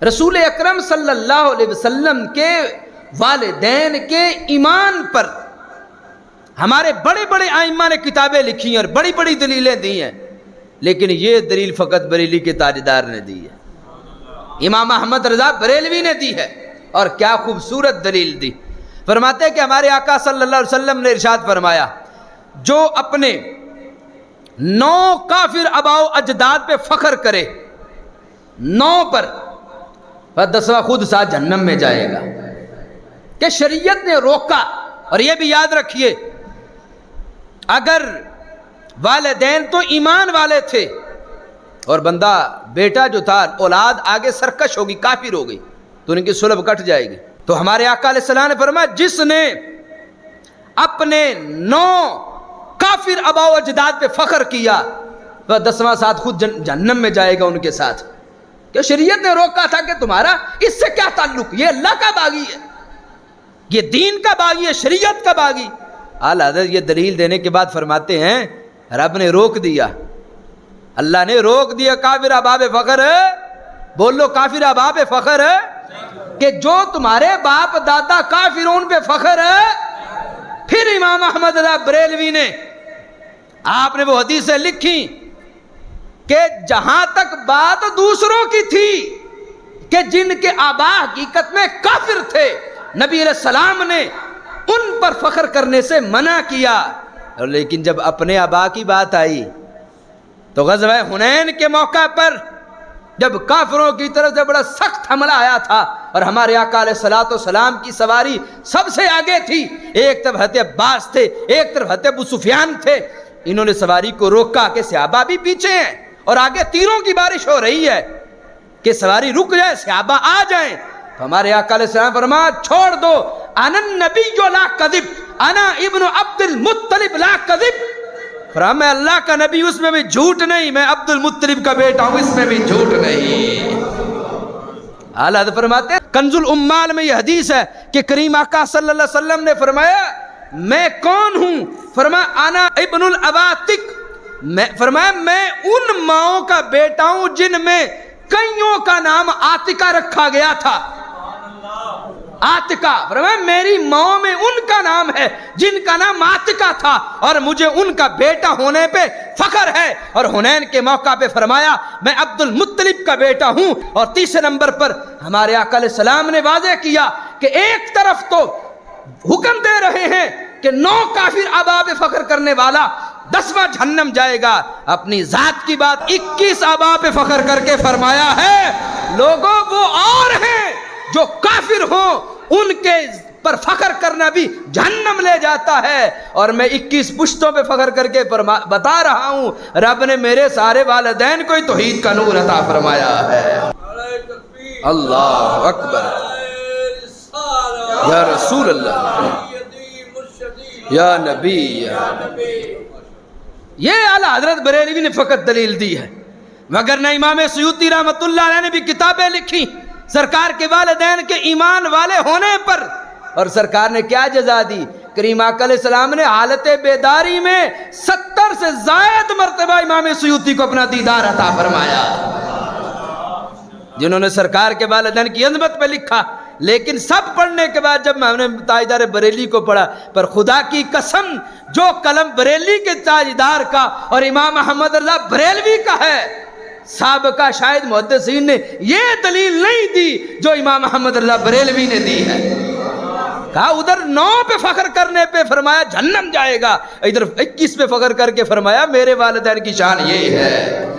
رسول اکرم صلی اللہ علیہ وسلم کے والدین کے ایمان پر ہمارے بڑے بڑے ائمہ نے کتابیں لکھی ہیں اور بڑی بڑی دلیلیں دی ہیں، لیکن یہ دلیل فقط بریلی کے تاجدار نے دی ہے، امام احمد رضا بریلوی نے دی ہے، اور کیا خوبصورت دلیل دی۔ فرماتے ہیں کہ ہمارے آقا صلی اللہ علیہ وسلم نے ارشاد فرمایا، جو اپنے 9 کافر آباء و اجداد پہ فخر کرے، 9 پر 10واں خود ساتھ جہنم میں جائے گا۔ کہ شریعت نے روکا، اور یہ بھی یاد رکھیے اگر والدین تو ایمان والے تھے اور بندہ بیٹا جو تھا اولاد آگے سرکش ہوگی، کافر ہو گئی، تو ان کی صلب کٹ جائے گی۔ تو ہمارے آقا علیہ السلام نے فرمایا جس نے اپنے 9 کافر آباء و اجداد پہ فخر کیا وہ 10واں ساتھ خود جہنم میں جائے گا ان کے ساتھ۔ کہ شریعت نے روکا تھا کہ تمہارا اس سے کیا تعلق، یہ اللہ کا باغی ہے، یہ دین کا باغی ہے، شریعت کا باغی۔ اعلیٰ حضرت یہ دلیل دینے کے بعد فرماتے ہیں رب نے روک دیا، اللہ نے روک دیا کافر آباء پہ فخر ہے، بولو کافر آباء پہ فخر ہے، کہ جو تمہارے باپ دادا کافرون پہ فخر ہے۔ پھر امام احمد رضا بریلوی نے آپ نے وہ حدیثیں لکھی کہ جہاں تک بات دوسروں کی تھی کہ جن کے آباء حقیقت میں کافر تھے، نبی علیہ السلام نے ان پر فخر کرنے سے منع کیا، لیکن جب اپنے آباء کی بات آئی تو غزوہ حنین کے موقع پر جب کافروں کی طرف سے بڑا سخت حملہ آیا تھا اور ہمارے آقا علیہ السلام کی سواری سب سے آگے تھی، ایک طرف حضرت عباس تھے، ایک طرف حضرت ابو سفیان تھے، انہوں نے سواری کو روکا کہ صحابہ بھی پیچھے ہیں اور آگے تیروں کی بارش ہو رہی ہے کہ سواری رک جائے، صحابہ آ جائیں۔ تو ہمارے آقا علیہ السلام فرمایا چھوڑ دو، انا النبی لا کذب، انا ابن عبد المطلب لا کذب۔ فرمایا میں اللہ کا نبی، اس میں بھی جھوٹ نہیں، میں عبد المطلب کا بیٹا ہوں، اس میں بھی جھوٹ نہیں۔ اعلیٰ حضرت فرماتے ہیں کنز الامال میں یہ حدیث ہے کہ کریم آقا صلی اللہ علیہ وسلم نے فرمایا میں کون ہوں؟ فرمایا انا ابن العواتق، فرمایا میں ان ماؤں کا بیٹا ہوں جن میں کئیوں کا نام عاتقہ رکھا گیا تھا۔ عاتقہ، فرمایا میری ماؤں میں ان کا نام ہے جن کا نام عاتقہ تھا، اور مجھے ان کا بیٹا ہونے پہ فخر ہے۔ اور حنین کے موقع پہ فرمایا میں عبد المطلب کا بیٹا ہوں۔ اور تیسرے نمبر پر ہمارے آقا علیہ السلام نے واضح کیا کہ ایک طرف تو حکم دے رہے ہیں کہ 9 کافر آباء پہ فخر کرنے والا 10واں جہنم جائے گا، اپنی ذات کی بات 21 آباء پہ فخر کر کے فرمایا ہے لوگوں وہ اور ہیں جو کافر ہوں ان کے پر فخر کرنا بھی جہنم لے جاتا ہے، اور میں 21 پشتوں پہ فخر کر کے بتا رہا ہوں رب نے میرے سارے والدین کو توحید کا نور عطا فرمایا ہے۔ اللہ اکبر، یا رسول اللہ، یا نبی، یہ اعلیٰ حضرت بریلوی نے فقط دلیل دی ہے، مگر نہ امام سیوطی رحمۃ اللہ علیہ نے بھی کتابیں لکھی سرکار کے والدین کے ایمان والے ہونے پر، اور سرکار نے کیا جزا دی؟ کریم آقا علیہ السلام نے حالت بیداری میں 70 سے زائد مرتبہ امام سیوطی کو اپنا دیدار عطا فرمایا، جنہوں نے سرکار کے والدین کی عظمت پہ لکھا۔ لیکن سب پڑھنے کے بعد جب میں نے تاجدار بریلی کو پڑھا، پر خدا کی قسم جو قلم بریلی کے تاجدار کا اور امام احمد رضا بریلوی کا ہے، سابقہ شاید محدثین نے یہ دلیل نہیں دی جو امام احمد رضا بریلوی نے دی ہے۔ کہا ادھر 9 پہ فخر کرنے پہ فرمایا جہنم جائے گا، ادھر 21 پہ فخر کر کے فرمایا میرے والدین کی شان یہ ہے۔